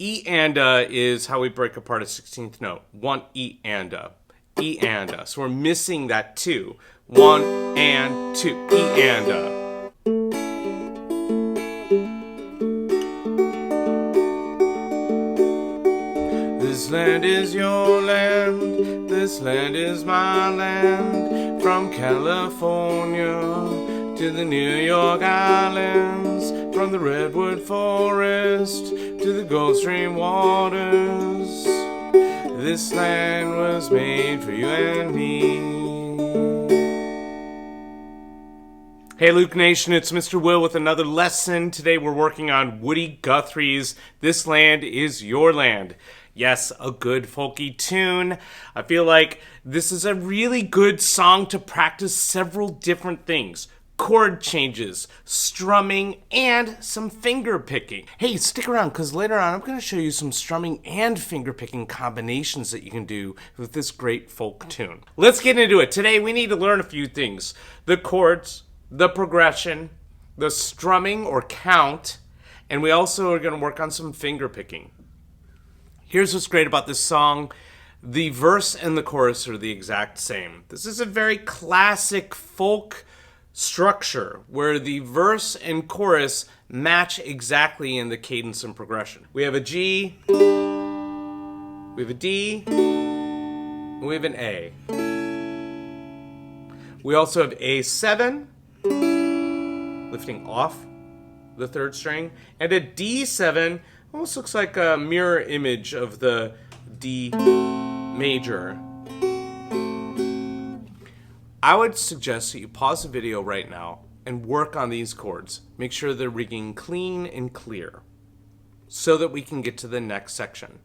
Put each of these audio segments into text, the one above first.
E and is how we break apart a 16th note. 1 E and a. E and a. So we're missing that 2. 1 and 2. E and a. This land is your land, this land is my land. From California to the New York Islands, from the Redwood Forest to the Gulf Stream waters. This land was made for you and me. Hey Luke Nation, it's Mr. Will with another lesson. Today we're working on Woody Guthrie's This Land Is Your Land. Yes, a good folky tune. I feel like this is a really good song to practice several different things. Chord changes, strumming, and some finger picking. Hey, stick around because later on I'm going to show you some strumming and finger picking combinations that you can do with this great folk tune. Let's get into it. Today we need to learn a few things. The chords, the progression, the strumming or count, and we also are going to work on some finger picking. Here's what's great about this song. The verse and the chorus are the exact same. This is a very classic folk structure where the verse and chorus match exactly in the cadence and progression. We have a G, we have a D, and we have an A. We also have A7, lifting off the third string, and a D7. Almost looks like a mirror image of the D major. I would suggest that you pause the video right now and work on these chords. Make sure they're ringing clean and clear so that we can get to the next section.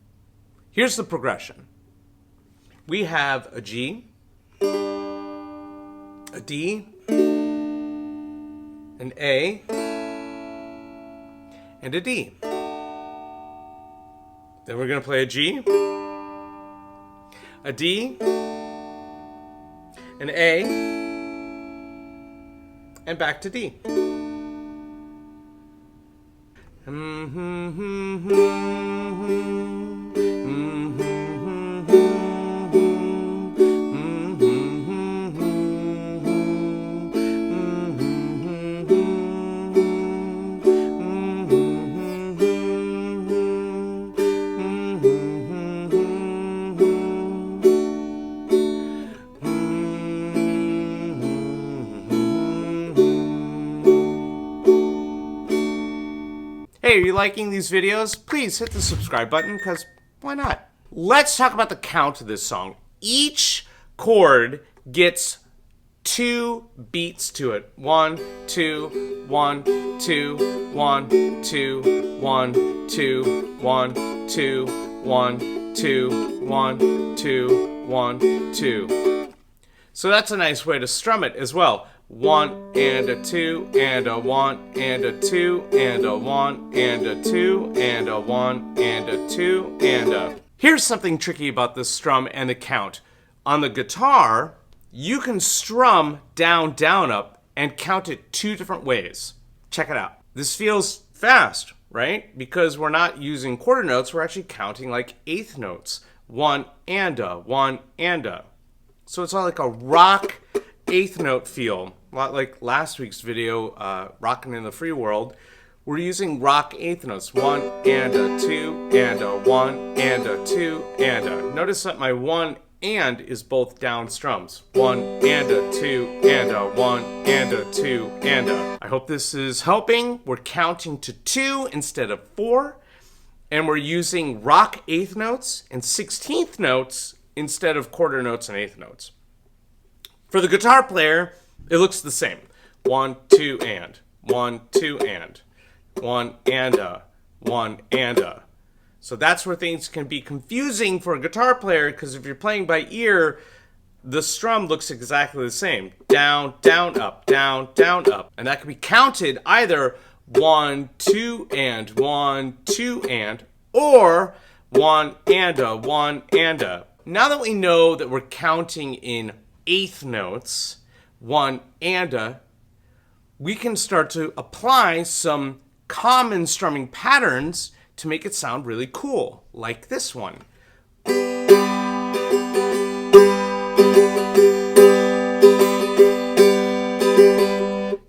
Here's the progression. We have a G, a D, an A, and a D. Then we're going to play a G, a D, an A, and back to D. Hey, are you liking these videos? Please hit the subscribe button, because why not? Let's talk about the count of this song. Each chord gets 2 beats to it. 1, 2, 1, 2, 1, 2, 1, 2, 1, 2, 1, 2, 1, 2, 1, 2. So that's a nice way to strum it as well. 1 and a 2 and a 1 and a 2 and a 1 and a 2 and a 1 and a 2 and a... Here's something tricky about the strum and the count. On the guitar, you can strum down, down, up and count it 2 different ways. Check it out. This feels fast, right? Because we're not using quarter notes, we're actually counting like eighth notes. 1 and a, 1 and a. So it's all like a rock eighth note feel. A lot like last week's video, Rockin' in the Free World. We're using rock eighth notes. 1 and a 2 and a 1 and a 2 and a. Notice that my 1 and is both down strums. 1 and a 2 and a 1 and a 2 and a. I hope this is helping. We're counting to 2 instead of 4. And we're using rock eighth notes and 16th notes instead of quarter notes and eighth notes. For the guitar player, it looks the same. 1, 2, and. 1, 2, and. 1 and a. 1 and a. So that's where things can be confusing for a guitar player, because if you're playing by ear, the strum looks exactly the same. Down, down, up, down, down, up. And that can be counted either 1, 2, and, 1, 2, and, or 1 and a, 1 and a. Now that we know that we're counting in eighth notes, 1 and a, we can start to apply some common strumming patterns to make it sound really cool, like this one.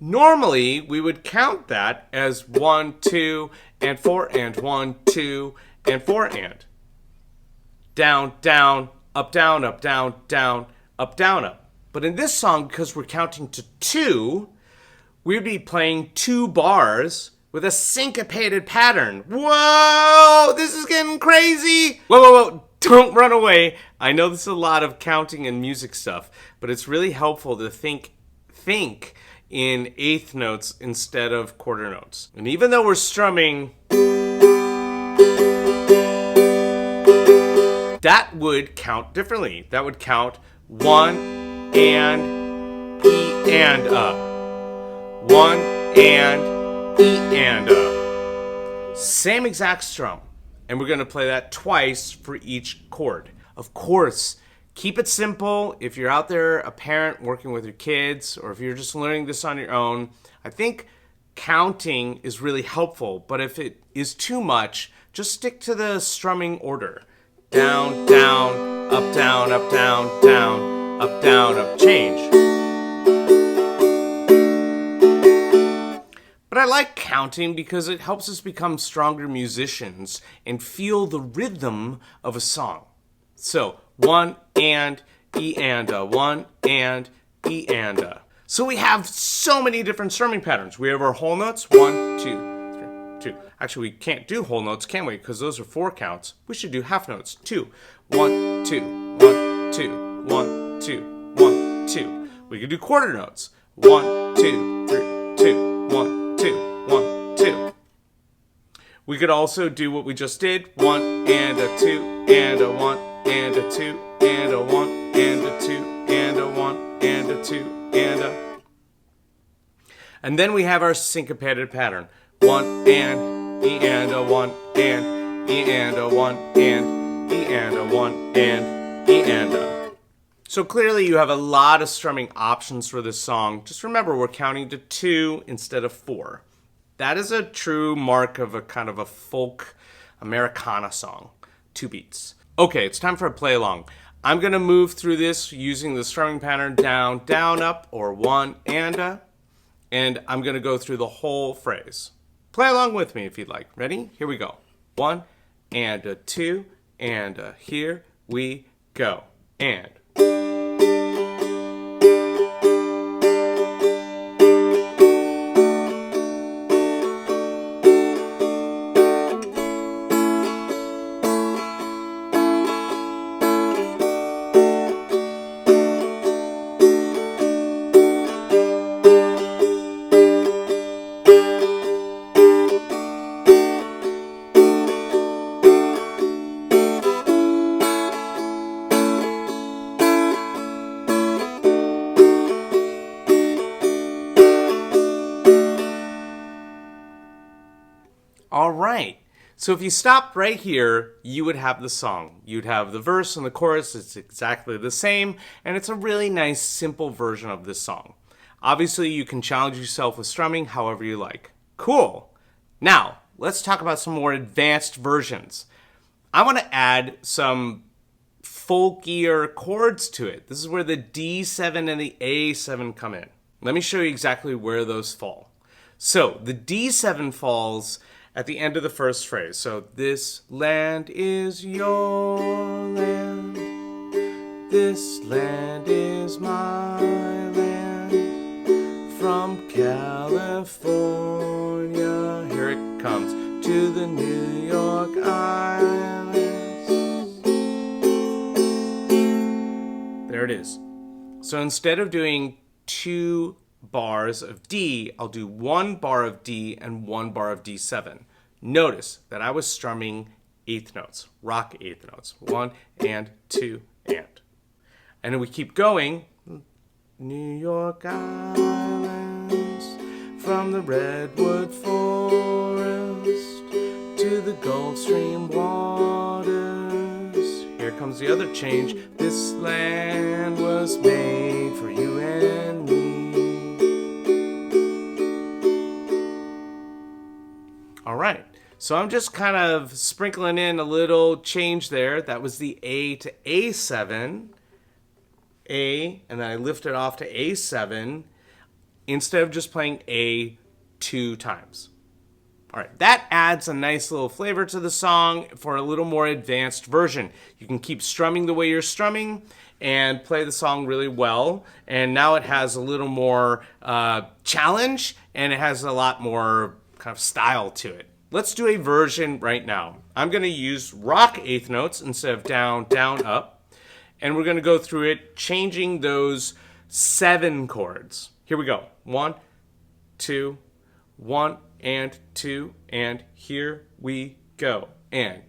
Normally, we would count that as 1, 2, and 4, and 1, 2, and 4, and. Down, down, up, down, up, down, down, up, down, up. But in this song, because we're counting to 2, we'd be playing 2 bars with a syncopated pattern. Whoa, this is getting crazy. Whoa, whoa, whoa, don't run away. I know this is a lot of counting and music stuff, but it's really helpful to think in eighth notes instead of quarter notes. And even though we're strumming, that would count differently. That would count 1 and E and A. 1 and E and A. Same exact strum. And we're going to play that twice for each chord. Of course, keep it simple. If you're out there, a parent working with your kids, or if you're just learning this on your own, I think counting is really helpful. But if it is too much, just stick to the strumming order. Down, down, up, down, up, down, down, up, down, up, change. But I like counting because it helps us become stronger musicians and feel the rhythm of a song. So, 1 and E and A, 1 and E and A. So we have so many different strumming patterns. We have our whole notes, 1, 2, 3, 2. Actually, we can't do whole notes, can we? Because those are 4 counts. We should do half notes, 2, 1, 2, 1, 2, 1, 2, 1, 2. We could do quarter notes, 1, 2, 3, 2, 1, 2, 1, 2. We could also do what we just did, 1 and a 2 and a 1 and a 2 and a 1 and a 2 and a 1 and a 2 and a. And then we have our syncopated pattern. 1 and E and a 1 and E and a 1 and E and a 1 and E and a. So clearly you have a lot of strumming options for this song. Just remember we're counting to 2 instead of 4. That is a true mark of a kind of a folk Americana song. 2 beats. Okay, it's time for a play along. I'm going to move through this using the strumming pattern down, down, up, or 1 and a. And I'm going to go through the whole phrase. Play along with me if you'd like. Ready? Here we go. 1 and a 2 and a. Here we go. And. All right. So if you stopped right here, you would have the song. You'd have the verse and the chorus. It's exactly the same, and it's a really nice, simple version of this song. Obviously, you can challenge yourself with strumming however you like. Cool. Now, let's talk about some more advanced versions. I want to add some folkier chords to it. This is where the D7 and the A7 come in. Let me show you exactly where those fall. So the D7 falls at the end of the first phrase. So, this land is your land. This land is my land. From California, here it comes, to the New York Islands. There it is. So instead of doing 2 bars of D, I'll do 1 bar of D and 1 bar of D7. Notice that I was strumming eighth notes, rock eighth notes. 1 and 2 and. And then we keep going. New York Islands, from the redwood forest to the Gulf Stream waters. Here comes the other change. This land was made for you and me. All right, So I'm just kind of sprinkling in a little change there. That was the A to A7. A, and then I lift it off to A7 instead of just playing A 2 times. All right, that adds a nice little flavor to the song for a little more advanced version. You can keep strumming the way you're strumming and play the song really well. And now it has a little more challenge, and it has a lot more kind of style to it. Let's do a version right now. I'm going to use rock eighth notes instead of down, down, up. And we're going to go through it, changing those 7 chords. Here we go. 1, 2, 1, and 2, and here we go. And.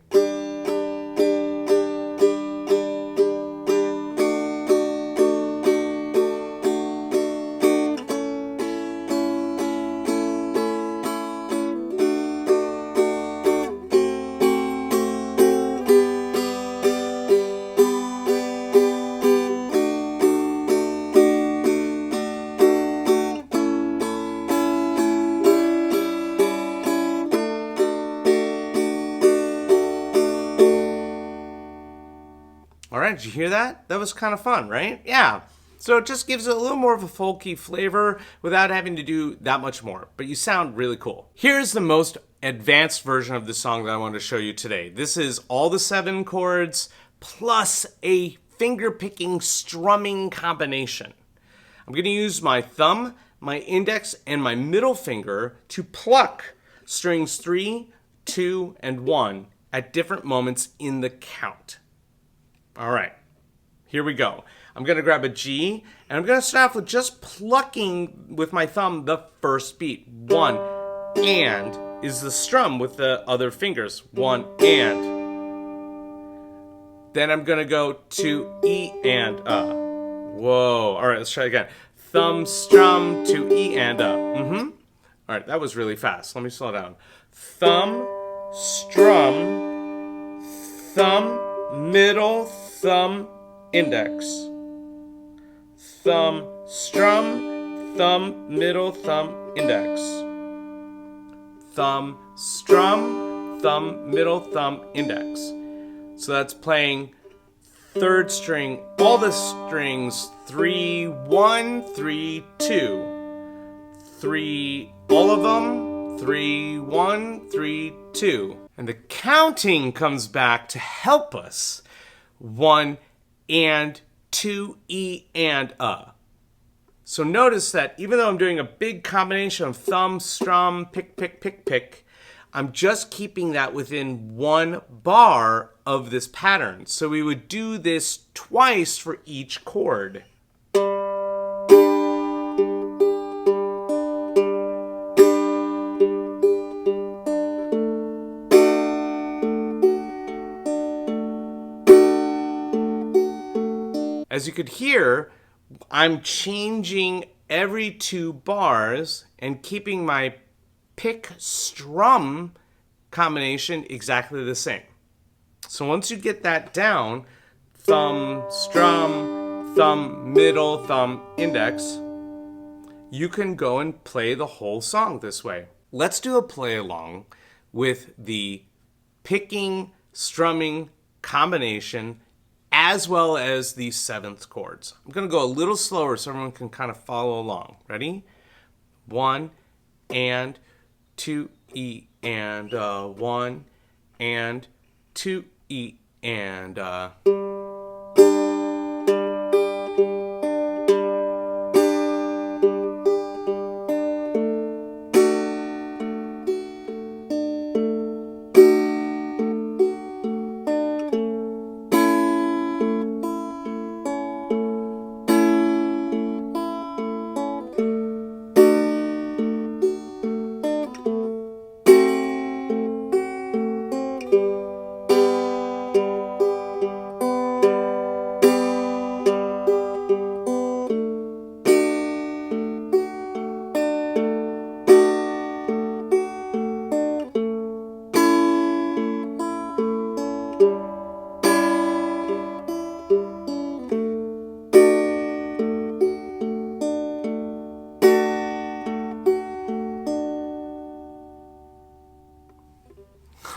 All right, did you hear that? That was kind of fun, right? Yeah. So it just gives it a little more of a folky flavor without having to do that much more. But you sound really cool. Here's the most advanced version of the song that I want to show you today. This is all the 7 chords plus a finger-picking strumming combination. I'm going to use my thumb, my index, and my middle finger to pluck strings 3, 2, and 1 at different moments in the count. All right, here we go. I'm going to grab a G, and I'm going to start off with just plucking with my thumb the first beat. 1, and is the strum with the other fingers. 1, and. Then I'm going to go to E and Whoa. All right, let's try again. Thumb, strum, to E and All right, that was really fast. Let me slow down. Thumb, strum, thumb, middle, thumb, index. Thumb, strum, thumb, middle, thumb, index. Thumb, strum, thumb, middle, thumb, index. So that's playing 3rd string, all the strings, 3, 1, 3, 2. 3, all of them, 3, 1, 3, 2. And the counting comes back to help us. 1 and 2, E and So notice that even though I'm doing a big combination of thumb, strum, pick, pick, pick, pick, I'm just keeping that within 1 bar of this pattern. So we would do this twice for each chord. As you could hear, I'm changing every 2 bars and keeping my pick strum combination exactly the same. So once you get that down, thumb, strum, thumb, middle, thumb, index, you can go and play the whole song this way. Let's do a play along with the picking, strumming combination as well as the 7th chords. I'm going to go a little slower so everyone can kind of follow along. Ready? 1 and 2 E and 1 and 2 E and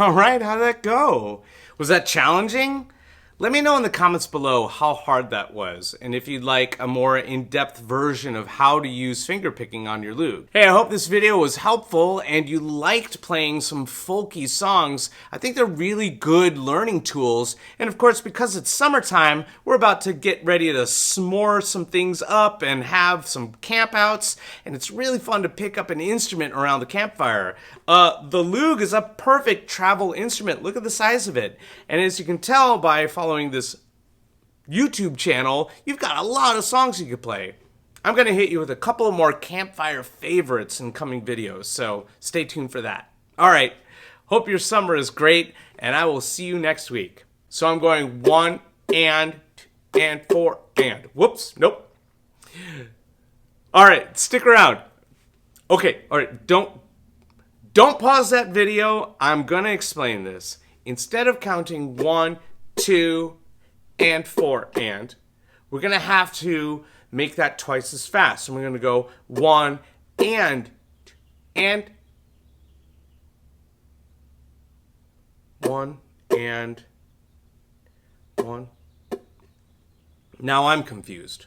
All right, how did that go? Was that challenging? Let me know in the comments below how hard that was, and if you'd like a more in-depth version of how to use fingerpicking on your Loog. Hey, I hope this video was helpful and you liked playing some folky songs. I think they're really good learning tools, and of course, because it's summertime, we're about to get ready to s'more some things up and have some campouts, and it's really fun to pick up an instrument around the campfire. The Loog is a perfect travel instrument. Look at the size of it, and as you can tell by following this YouTube channel, you've got a lot of songs you could play. I'm going to hit you with a couple of more campfire favorites in coming videos, so stay tuned for that. All right, hope your summer is great, and I will see you next week. So I'm going 1 and 4 and. Whoops, nope. All right, stick around. Okay, all right, don't pause that video. I'm going to explain this. Instead of counting 1, 2, and 4, and we're going to have to make that twice as fast. So we're going to go 1 and 1 and 1. Now I'm confused.